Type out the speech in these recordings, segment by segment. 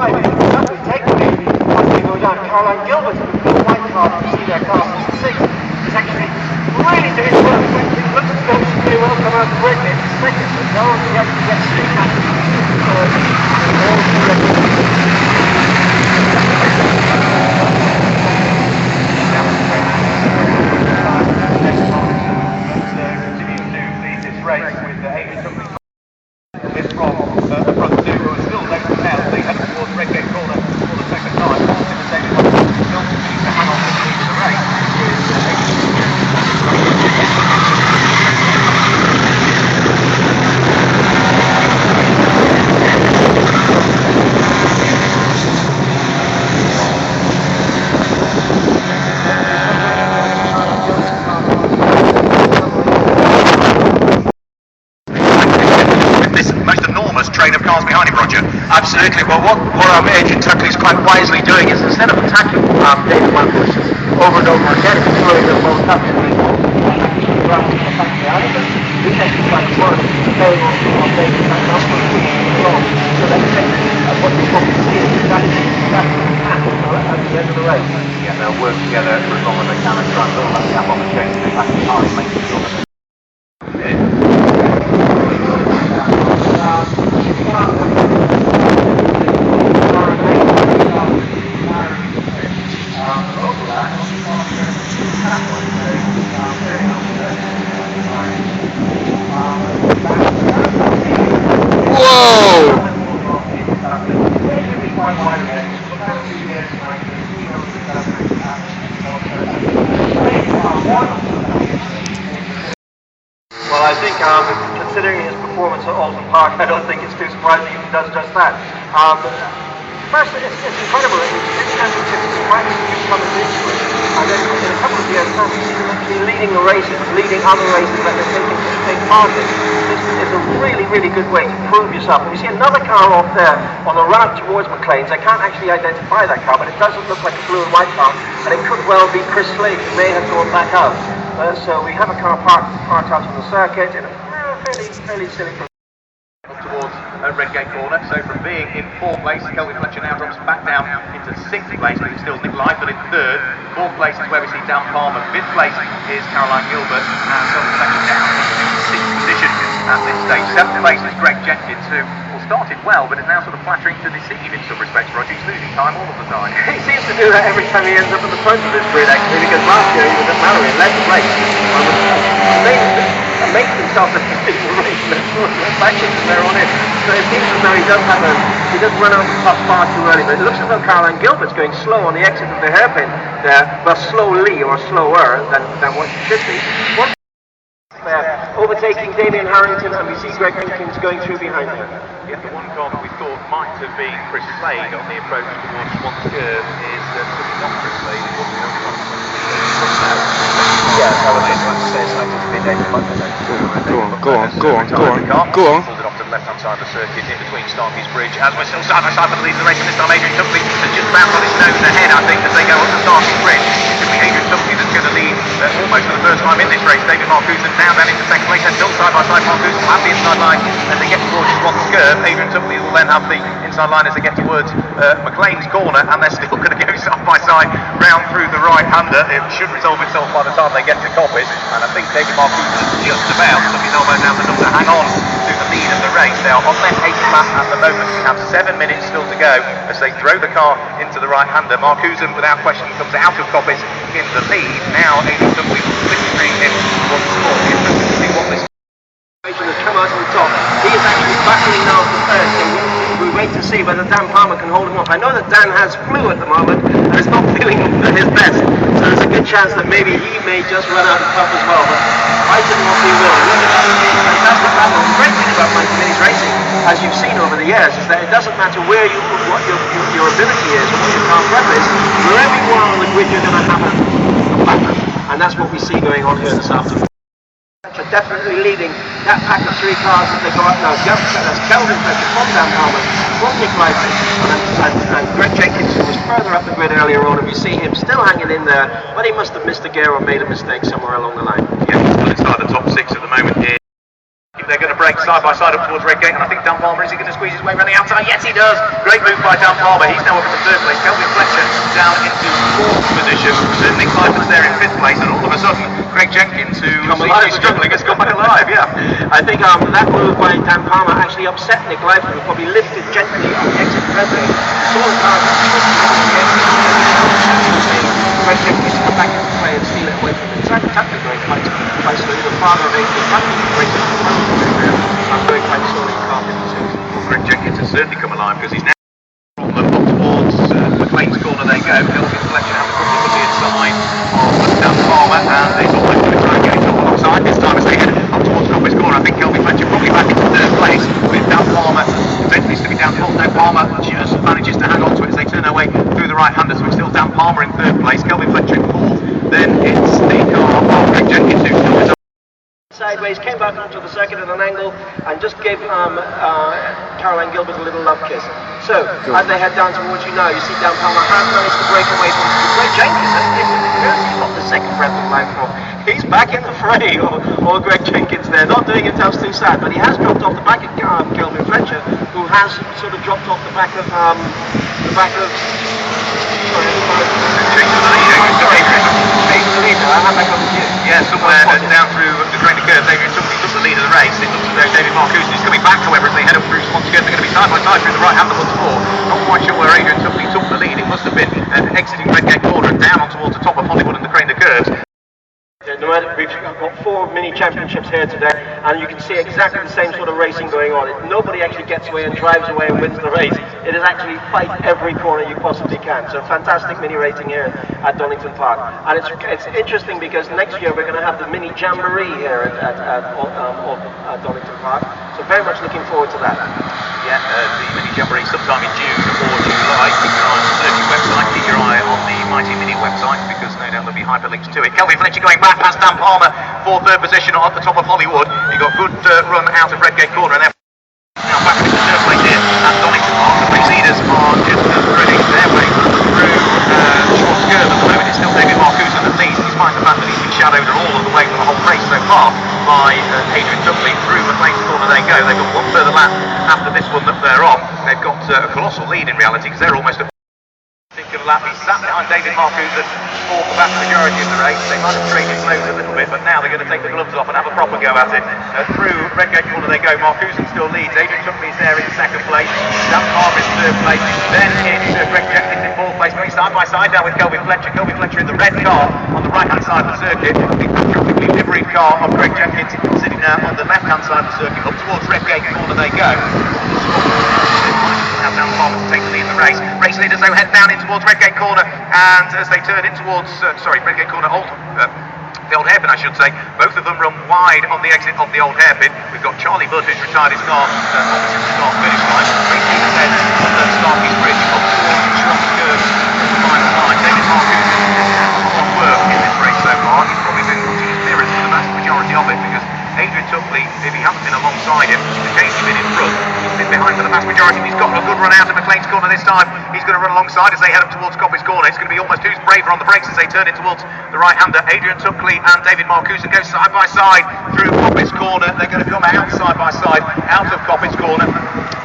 5 is Tuckley taking it as they go down. Caroline Gilbert, the white car, you see their car since the 6th, is actually really doing well. It looks as though she may well come out the break in second, but no, he actually gets straight back to race with Ade Tuckley from the front two, who are still left now. They head towards Redgate Corner for the second time. Austin and David Hodgson still continue to hang on to the lead of the race. Absolutely. Well, what Ade Tuckley's quite wisely doing is, instead of attacking David Hodgson over and over again, he's throwing them both up to the ground and attack the other. He's actually trying to work very well on David back up for so that what we want to see is exactly at the end of the race. Yeah, they'll work together for as long as they can and try and build that gap on the chase. They're actually hard to make sure that Well, I think considering his performance at Donington Park, I don't think it's too surprising if he does just that. First, it's incredible. This championship is surprising to come into it. And then in a couple of years' time, we see them actually leading the races, leading other races that they're taking part in. This is a really, really good way to prove yourself. And we see another car off there on the run up towards McLean's. I can't actually identify that car, but it doesn't look like a blue and white car. And it could well be Chris Slade, who may have gone back out. So we have a car parked out on the circuit in a fairly silly towards Redgate Corner. So from being in 4th place, Kelvin Fletcher now drops back down into 6th place, but it's still Nick Live, but in 3rd. 4th place is where we see Dan Palmer. 5th place is Caroline Gilbert, and Kelvin Fletcher down into 6th position at this stage. 7th place is Greg Jenkins, who started well, but is now sort of flattering to deceive in some respects. Roger, he's losing time all of the time. He seems to do that every time he ends up at the front of this grid, actually, because last year he was at Mallory and led the race. And makes himself a the race, and back into there on it. So it seems as though he does run out the top far too early. But it looks as though Caroline Gilbert's going slow on the exit of the hairpin there, but slowly or slower than what she should be. Overtaking Damien Harrington, and we see Greg Jenkins going through behind her. Yeah, the one car that we thought might have been Chris Slade on the approach towards Swan's Curve is not Chris Slade, it wasn't the only one. Yeah, I was just going to say it's like it's been David Butler. Go on. Pulled it off to the left-hand side of the circuit in between Starkey's Bridge. As we're still side by side for the lead of the race, and this time Adrian Tuckley has just bounced on his nose ahead, I think, as they go up to Starkey's Bridge. It's going to be Adrian Tuckley that's going to lead almost for the first time in this race. David Marcuson now down into 2nd place, and still side by side. Marcuson will have the inside line as they get towards Swan's Curve. Adrian Tuckley will then have the inside line as they get towards McLean's Corner, and they're still going to go side by side round through the right-hander. It should resolve itself by the time they get to Coppice, and I think David Marcuson is just about stuck his elbow down the door to hang on to the lead of the race. They are on their 8th lap at the moment. We have 7 minutes still to go as they throw the car into the right-hander. Marcuson, without question, comes out of Coppice in the lead. Now Adrian Tuckley slipstream him once more. Interesting to see what this has come out on the top. He is actually battling now for 3rd, so we wait to see whether Dan Palmer can hold him off. I know that Dan has flu at the moment and is not feeling at his best, so there's a good chance that maybe he may just run out of puff as well, but I don't know if he will. Look at that, fantastic battle. The great thing about Mighty Minis racing, as you've seen over the years, is that it doesn't matter where you put what your ability is or what your car prep is, wherever you are on the grid you're going to have a battle, and that's what we see going on here this afternoon. Definitely leading that pack of 3 cars as they go up now. That's Kelvin Fletcher from Dan Palmer, from Nick Lively, and Greg Jenkins, who was further up the grid earlier on, and we see him still hanging in there, but he must have missed a gear or made a mistake somewhere along the line. Yeah, he's still inside the top 6 at the moment here. They're going to break side by side up towards Redgate, and I think Dan Palmer, is he going to squeeze his way around the outside? Yes, he does. Great move by Dan Palmer. He's now up into third place. Kelvin Fletcher down into fourth position. Certainly Clive's there in fifth place, and all of a sudden, Greg Jenkins, who seems to be struggling, has come back alive. Yeah. I think that move by Dan Palmer actually upset Nick Lively, who probably lifted gently on the exit of Redgate. Saw the car Greg Jenkins come back into play and steal it away from him. Ade Tuckley going quite slowly. The father of Ade Tuckley going quite slowly in car 56. Greg Jenkins has certainly come alive because he's now on the up towards McLean's corner. They go. Kelvin Fletcher has a couple of the inside of Dan Palmer, and he's almost going to try and get it alongside this time as they head up towards Coppice corner. I think Kelvin Fletcher probably back into third place with Dan Palmer. Eventually to be down to no Palmer just manages to hang on to it as they turn their way through the right-hander. So it's still Dan Palmer in third place, Kelvin Fletcher in fourth. Then it's the car of Greg Jenkins who still is sideways, came back onto the circuit at an angle and just gave Caroline Gilbert a little love kiss. So, as they head down towards you now, you see Dan Palmer has managed to break away from Greg Jenkins. He's got the second breath of life now. He's back in the fray, or Greg Jenkins there, not doing himself too sad, but he has dropped off the back of Kelvin Fletcher, who has sort of dropped off the back of Yeah, somewhere down through the Grain of Curve, David Tuckley took the lead of the race. It looks as though David Marcuse is coming back, however, as they head up through Swan Skirt. They're going to be side by side through the right-hander once more. Not quite sure where Adrian Tuckley took the lead. It must have been exiting Redgate corner and down on towards the top of Hollywood and the Grain of Curves. We've got 4 mini championships here today, and you can see exactly the same sort of racing going on. Nobody actually gets away and drives away and wins the race. It is actually fight every corner you possibly can. So fantastic mini racing here at Donington Park. And it's interesting because next year we're going to have the mini jamboree here at Donington Park. So very much looking forward to that. Yeah, the mini jamboree sometime in June or July. Keep your eye on the Circuit website, keep your eye on the Mighty Mini website because no doubt there'll be hyperlinks to it. Kelvin Fletcher going back past Dan Palmer for third position at the top of Hollywood. He got good run out of Redgate corner and now back into third place here at Donington Park. The race leaders are just threading their way through short skirt. At the moment it's still David Marcuse that leads, despite the fact that he's been shadowed all of the way for the whole race so far by Adrian Tuckley. Through McLean's corner they go. They've got one further lap after this one that they're on. They've got a colossal lead in reality because they're almost a particular lap. He's sat behind David Marcuse for the vast majority of the race. They might have traded clothes a little bit, but now they're going to take the gloves off and have a proper go at it. Through Redgate corner they go. Marcuse still leads. Adrian Tuckley's there in second place. Dan Palmer in third place. Then it's Greg Jenkins in fourth place, going side by side now with Kelvin Fletcher. Kelvin Fletcher in the red car on the right hand side of the circuit. The perfectly liveried car of Greg Jenkins sitting now on the left hand side of the circuit. Up towards Redgate corner they go. Dan Palmer to take the lead in the race. Race leaders though head down in towards Redgate corner, and as they turn in towards Redgate corner, the old hairpin I should say, both of them run wide on the exit of the old hairpin. We've got Charlie Budd who's retired his car opposite the start finish line. Race leaders head on the Starkey's Bridge up towards Shrop's Curve for the final line. David Marcuse has done work in this race so far. He's probably been putting his nearest to the vast majority of it because Adrian Tuckley, if he hasn't been alongside him, he's occasionally been in front. He's been behind for the vast majority. He's got a good run out of McLean's corner this time. He's going to run alongside as they head up towards Coppice corner. It's going to be almost who's braver on the brakes as they turn in towards the right-hander. Adrian Tuckley and David Marcuse go side by side through Coppice corner. They're going to come out side by side out of Coppice corner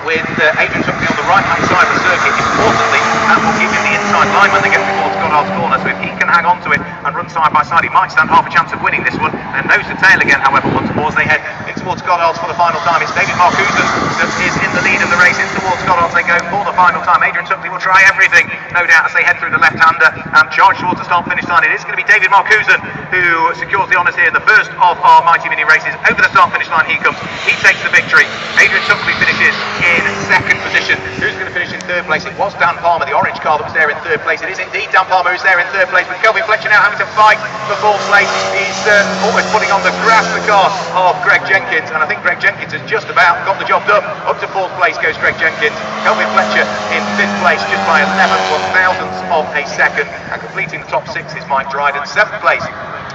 with Adrian Tuckley on the right-hand side of the circuit. Importantly, that will give him the inside line when they get towards Goddard's corner. So if he can hang on to it and run side by side, he might stand half a chance of winning this one. And nose to tail again, however, once more as they head in towards Goddard's for the final time. It's David Marcuse that is in the lead of the race. In towards Goddard's they go for the final time. Adrian Tuckley will try everything, no doubt, as they head through the left-hander and charge towards the start-finish line. It is going to be David Marcuse who secures the honours here. The first of our Mighty Mini races. Over the start-finish line he comes. He takes the victory. Adrian Tuckley finishes in second position. Who's going to finish in third place? It was Dan Palmer, the orange car that was there in third place. It is indeed Dan Palmer who's there in third place, with Kelvin Fletcher now having to fight for fourth place. He's almost putting on the grass the car of Greg Jenkins, and I think Greg Jenkins has just about got the job done. Up to fourth place goes Greg Jenkins. Kelvin Fletcher in fifth place just by 11 thousandths of a second, and completing the top six is Mike Dryden. Seventh place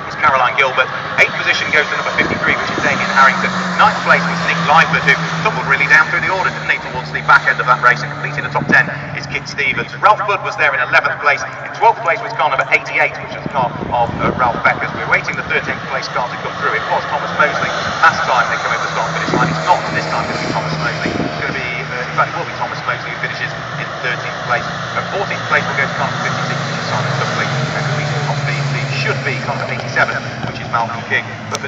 is Caroline Gilbert. 8th position goes to number 53, which is Damien Harrington. 9th place was Nick Liveford, who tumbled really down through the order, didn't he, towards the back end of that race, and completing the top 10 is Kit Stevens. Ralph Budd was there in 11th place. In 12th place was car number 88, which was the car of Ralph Beckers. We're waiting the 13th place car to come through. It was Thomas Mosley. Last time they come over the start finish line. It's not this time going to be Thomas Mosley. It's going to be, in fact, it will be Thomas Mosley who finishes in 13th place. 14th place will go to car number 56, which is Simon Tuckley. And completing the top 15 should be car number 87, which is Malcolm King. But for